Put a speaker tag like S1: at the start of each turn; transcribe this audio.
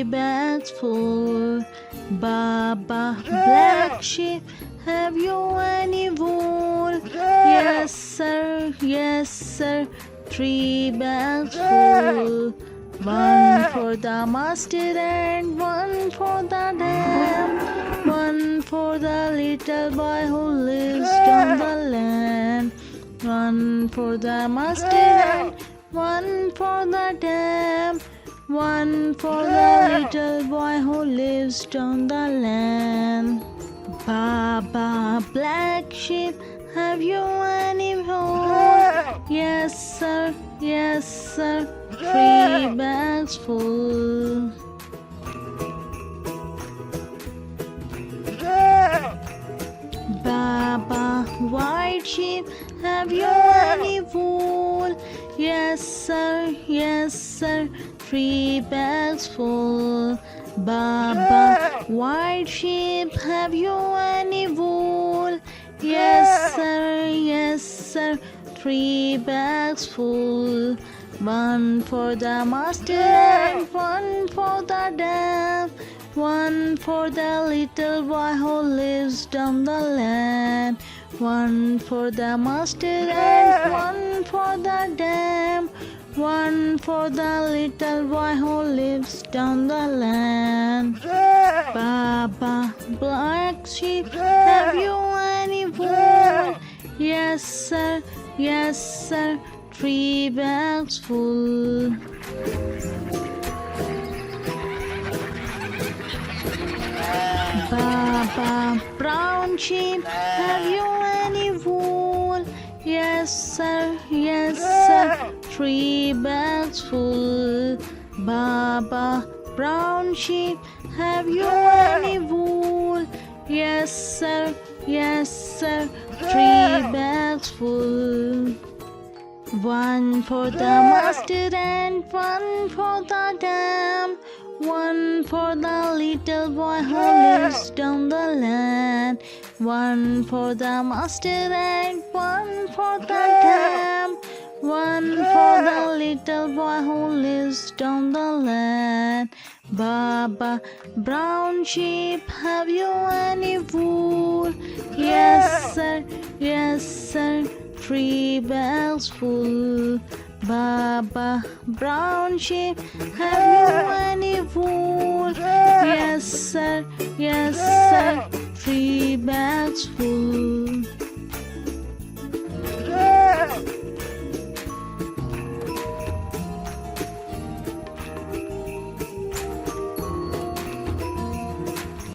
S1: 3 bags full. Baa Baa, black sheep, have you any wool? Yes sir, 3 bags full. One for the mustard and one for the dam. One for the little boy who lives on the land. One for the mustard and one for the dam. One for the little boy who lives on the land. Baa Baa, black sheep, have you any wool? Yes sir, 3 bags full. Baa Baa, white sheep, have you any wool? Yes sir, 3 bags full. Baa Baa, white sheep, have you any wool? Yes sir, 3 bags full. One for the mustard and one for the dam. One for the little boy who lives down the land. One for the mustard and one for the dam. One for the little boy who lives down the land. Baa Baa, black sheep, have you any wool? Yes sir, 3 bags full. Baa Baa, brown sheep, have you any wool? Yes sir, 3 bags full. Baa Baa, brown sheep, have you any wool? Yes sir, 3 bags full. One for the mustard and one for the dam. One for the little boy who lives down the land. One for the mustard and one for the dam. One for the little boy who lives down the land. Baa Baa, brown sheep, have you any wool? Yes sir, 3 bags full. Baa Baa, brown sheep, have you any wool? Yes sir, 3 bags full.